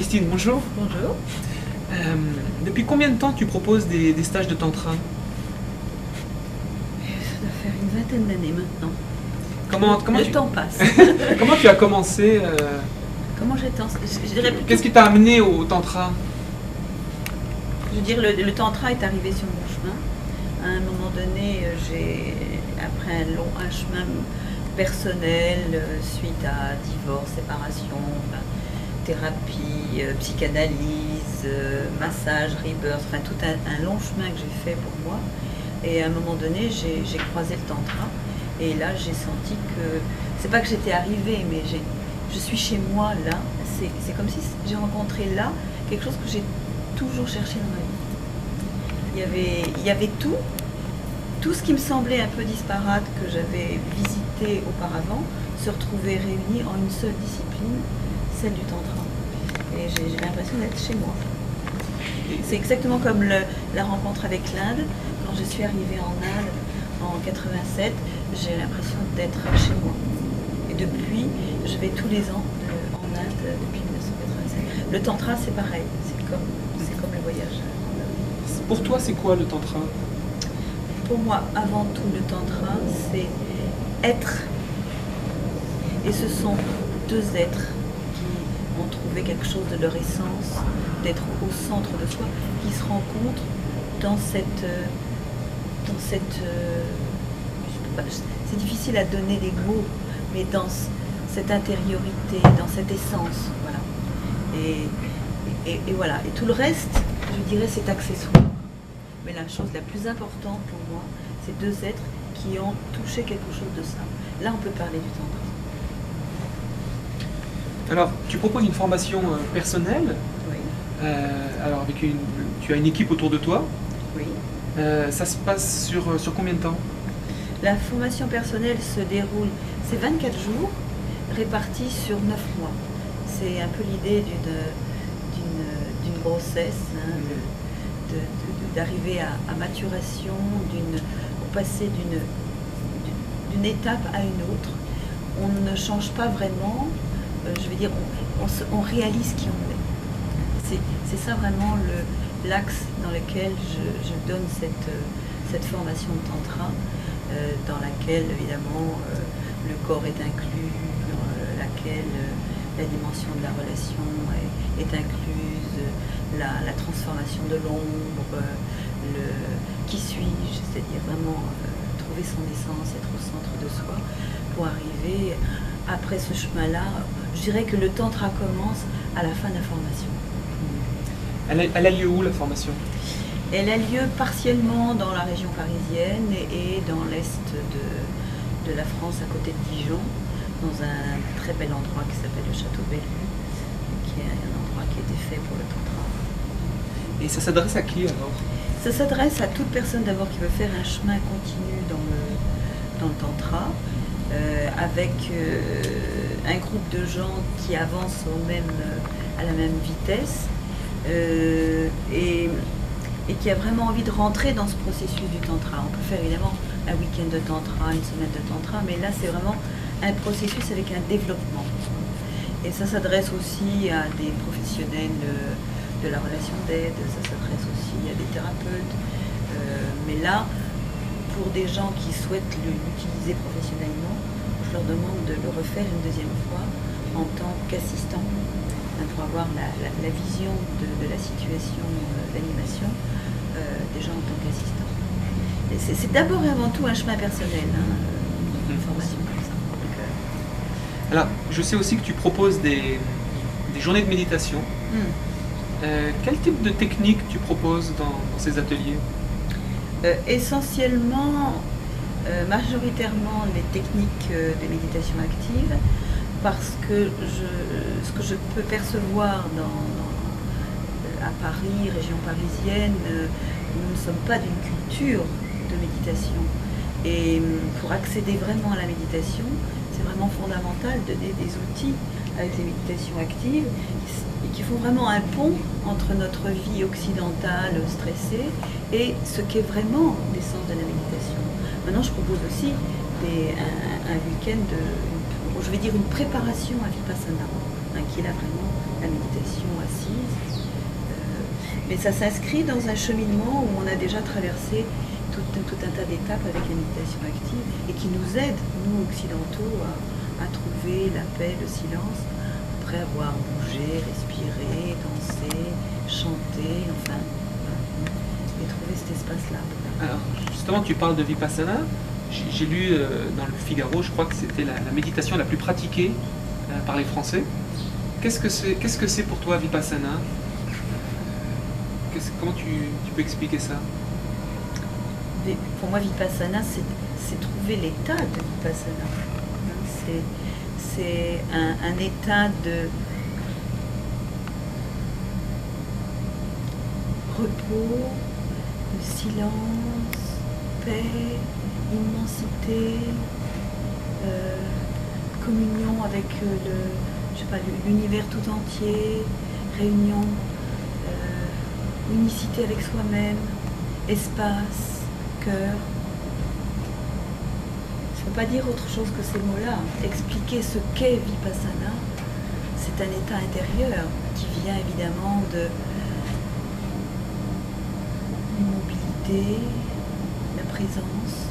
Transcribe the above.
Christine, bonjour. Bonjour. Depuis combien de temps tu proposes des stages de tantra? Ça doit faire une vingtaine d'années maintenant. Le temps passe. Comment tu as commencé Comment j'ai tant... je dirais plutôt... Qu'est-ce qui t'a amené au tantra? Je veux dire, le tantra est arrivé sur mon chemin. À un moment donné, après un chemin personnel, suite à divorce, séparation, thérapie, psychanalyse, massage, rebirth, enfin tout un long chemin que j'ai fait pour moi. Et à un moment donné, j'ai croisé le tantra. Et là, j'ai senti que, c'est pas que j'étais arrivée, mais je suis chez moi là. C'est comme si j'ai rencontré là quelque chose que j'ai toujours cherché dans ma vie. Il y avait tout ce qui me semblait un peu disparate que j'avais visité auparavant se retrouvait réuni en une seule discipline, celle du tantra. Et j'ai l'impression d'être chez moi. C'est exactement comme la rencontre avec l'Inde. Quand je suis arrivée en Inde en 87, j'ai l'impression d'être chez moi. Et depuis, je vais tous les ans en Inde depuis 1987. Le tantra, c'est pareil. C'est comme le voyage. Pour toi, c'est quoi le tantra? Pour moi, avant tout, le tantra, c'est être. Et ce sont deux êtres qui ont trouvé quelque chose de leur essence, d'être au centre de soi, qui se rencontrent dans cette c'est difficile à donner des mots, mais dans cette intériorité, dans cette essence, voilà. Et voilà. Et tout le reste, je dirais, c'est accessoire. Mais la chose la plus importante pour moi, c'est deux êtres qui ont touché quelque chose de ça. Là, on peut parler du tantra. Alors, tu proposes une formation personnelle. Oui. Alors, tu as une équipe autour de toi. Oui. Ça se passe sur combien de temps? La formation personnelle se déroule, c'est 24 jours répartis sur 9 mois. C'est un peu l'idée d'une grossesse, hein, d'arriver à maturation, pour passer d'une étape à une autre. On ne change pas vraiment, je veux dire, on réalise qui on est. C'est ça vraiment l'axe dans lequel je donne cette formation de tantra, dans laquelle évidemment le corps est inclus, dans laquelle la dimension de la relation est incluse, la transformation de l'ombre, qui suis-je, c'est-à-dire vraiment trouver son essence, être au centre de soi, pour arriver après ce chemin-là. Je dirais que le tantra commence à la fin de la formation. Elle a lieu où, la formation? Elle a lieu partiellement dans la région parisienne et dans l'est de la France, à côté de Dijon, dans un très bel endroit qui s'appelle le Château Bellevue, qui est un endroit qui a été fait pour le tantra. Et ça s'adresse à qui alors? Ça s'adresse à toute personne d'abord qui veut faire un chemin continu dans le tantra, avec un groupe de gens qui avancent à la même vitesse, et qui a vraiment envie de rentrer dans ce processus du tantra. On peut faire évidemment un week-end de tantra, une semaine de tantra, mais là c'est vraiment un processus avec un développement. Et ça s'adresse aussi à des professionnels de la relation d'aide, ça s'adresse aussi à des thérapeutes. Mais là, pour des gens qui souhaitent l'utiliser professionnellement, je leur demande de le refaire une deuxième fois en tant qu'assistant, pour avoir la vision de la situation d'animation déjà en tant qu'assistant. C'est d'abord et avant tout un chemin personnel, une formation comme ça. Alors, je sais aussi que tu proposes des journées de méditation. Quel type de technique tu proposes dans ces ateliers? Essentiellement, majoritairement les techniques de méditation active, parce que ce que je peux percevoir à Paris, région parisienne, nous ne sommes pas d'une culture de méditation. Et pour accéder vraiment à la méditation, c'est vraiment fondamental de donner des outils avec les méditations actives et qui font vraiment un pont entre notre vie occidentale stressée et ce qu'est vraiment l'essence de la méditation. Maintenant, je propose aussi un week-end, une je vais dire une préparation à Vipassana, hein, qui est là vraiment la méditation assise. Mais ça s'inscrit dans un cheminement où on a déjà traversé tout un tas d'étapes avec la méditation active et qui nous aide, nous occidentaux, à trouver la paix, le silence, après avoir bougé, respiré, dansé, chanté, enfin, et trouver cet espace-là. Alors, justement, tu parles de Vipassana. J'ai lu dans le Figaro, je crois que c'était la méditation la plus pratiquée par les Français. Qu'est-ce que c'est pour toi, Vipassana? Comment tu peux expliquer ça? Pour moi, Vipassana, c'est trouver l'état de Vipassana. C'est un état de repos, de silence, paix, immensité, communion avec l'univers tout entier, réunion, unicité avec soi-même, espace, cœur. Je ne peux pas dire autre chose que ces mots-là. Expliquer ce qu'est Vipassana, c'est un état intérieur qui vient évidemment de l'immobilité, la présence,